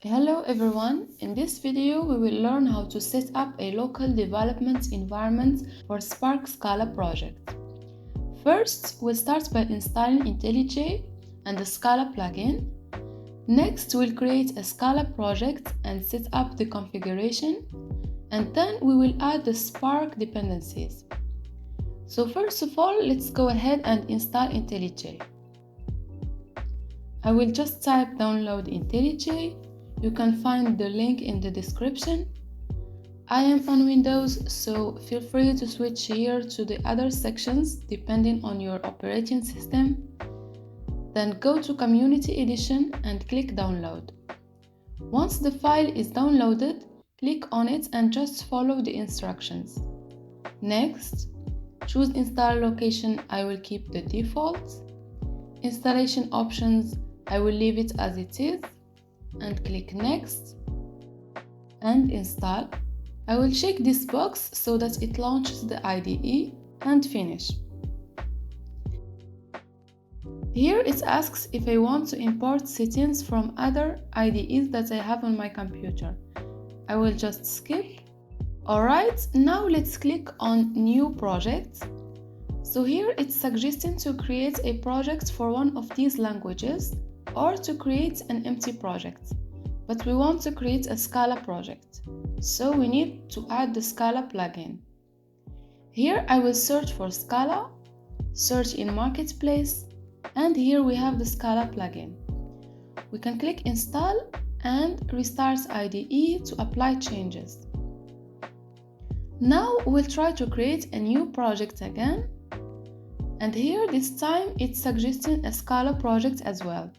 Hello everyone, in this video we will learn how to set up a local development environment for Spark Scala project. First, we'll start by installing Intellij and the Scala plugin. Next, we'll create a Scala project and set up the configuration, and then we will add the Spark dependencies. So first of all, let's go ahead and install Intellij. I will just type download Intellij. You can find the link in the description. I am on Windows, so feel free to switch here to the other sections depending on your operating system. Then go to Community Edition and click Download. Once the file is downloaded, click on it and just follow the instructions. Next, choose Install Location. I will keep the default. Installation options, I will leave it as it is. And click Next and Install. I will check this box so that it launches the IDE and finish. Here it asks if I want to import settings from other IDEs that I have on my computer. I will just skip. Alright, now let's click on New Project. So here it's suggesting to create a project for one of these languages or to create an empty project, but we want to create a Scala project, so we need to add the Scala plugin. Here I will search for Scala, search in Marketplace, and here we have the Scala plugin. We can click Install and restart IDE to apply changes. Now we'll try to create a new project again, and here this time it's suggesting a Scala project as well.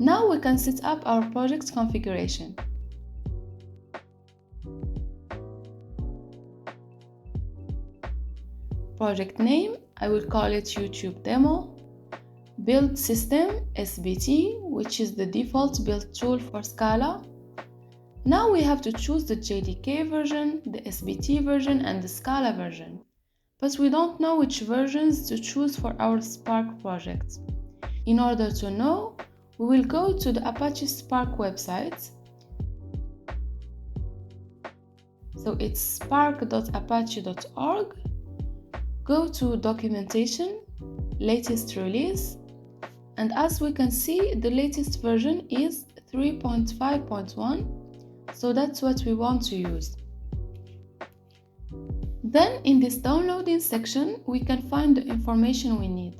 Now we can set up our project configuration. Project name, I will call it YouTube Demo. Build system, SBT, which is the default build tool for Scala. Now we have to choose the JDK version, the SBT version, and the Scala version. But we don't know which versions to choose for our Spark project. In order to know, we will go to the Apache Spark website. So it's spark.apache.org. Go to Documentation, Latest Release, and as we can see, the latest version is 3.5.1, so that's what we want to use. Then in this downloading section, we can find the information we need.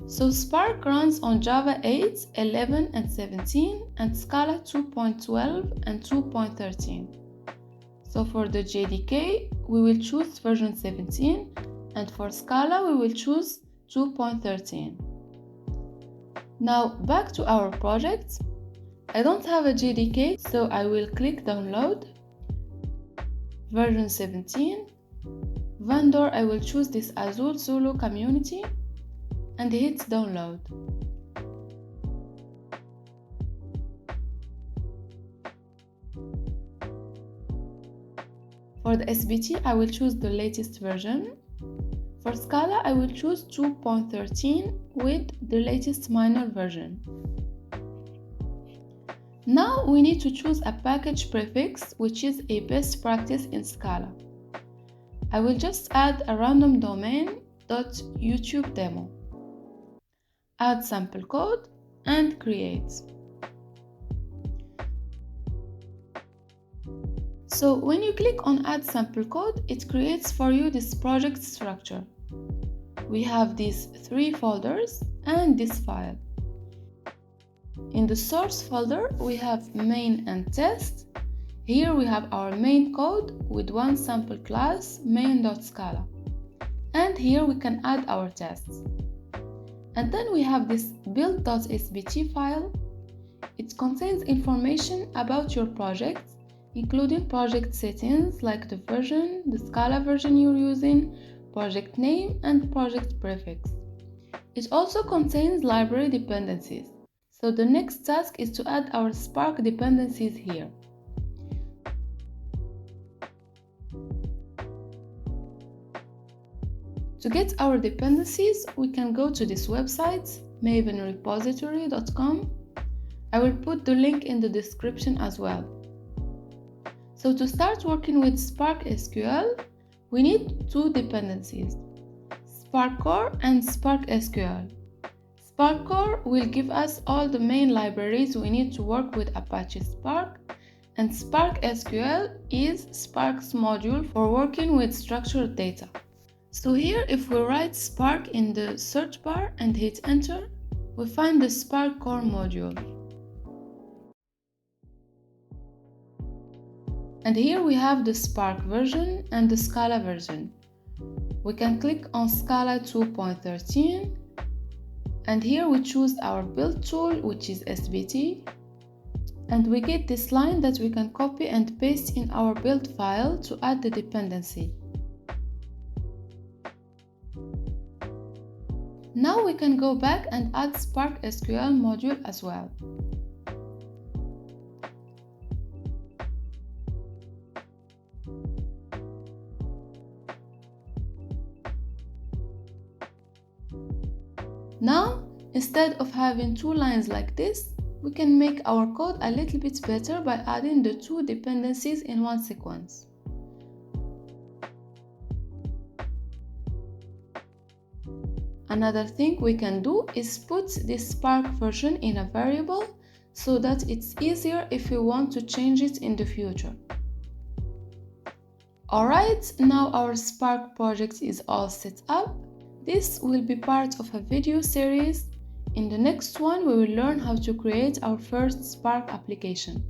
So Spark runs on Java 8, 11 and 17 and Scala 2.12 and 2.13. So for the JDK, we will choose version 17 and for Scala, we will choose 2.13. Now back to our project. I don't have a JDK, so I will click Download. Version 17. Vendor, I will choose this Azul Zulu Community and hit Download. For the SBT, I will choose the latest version. For Scala, I will choose 2.13 with the latest minor version. Now we need to choose a package prefix, which is a best practice in Scala. I will just add a random domain .youtube-demo. Add sample code and create. So when you click on add sample code, it creates for you this project structure. We have these three folders and this file. In the source folder, we have main and test. Here we have our main code with one sample class, main.scala. And here we can add our tests. And then we have this build.sbt file. It contains information about your project, including project settings like the version, the Scala version you're using, project name, and project prefix. It also contains library dependencies. So the next task is to add our Spark dependencies here. To get our dependencies, we can go to this website, mavenrepository.com. I will put the link in the description as well. So to start working with Spark SQL, we need two dependencies, Spark Core and Spark SQL. Spark Core will give us all the main libraries we need to work with Apache Spark, and Spark SQL is Spark's module for working with structured data. So here, if we write Spark in the search bar and hit enter, we find the Spark Core module. And here we have the Spark version and the Scala version. We can click on Scala 2.13, and here we choose our build tool, which is SBT, and we get this line that we can copy and paste in our build file to add the dependency. Now we can go back and add Spark SQL module as well. Now, instead of having two lines like this, we can make our code a little bit better by adding the two dependencies in one sequence. Another thing we can do is put this Spark version in a variable so that it's easier if we want to change it in the future. Alright, now our Spark project is all set up. This will be part of a video series. In the next one, we will learn how to create our first Spark application.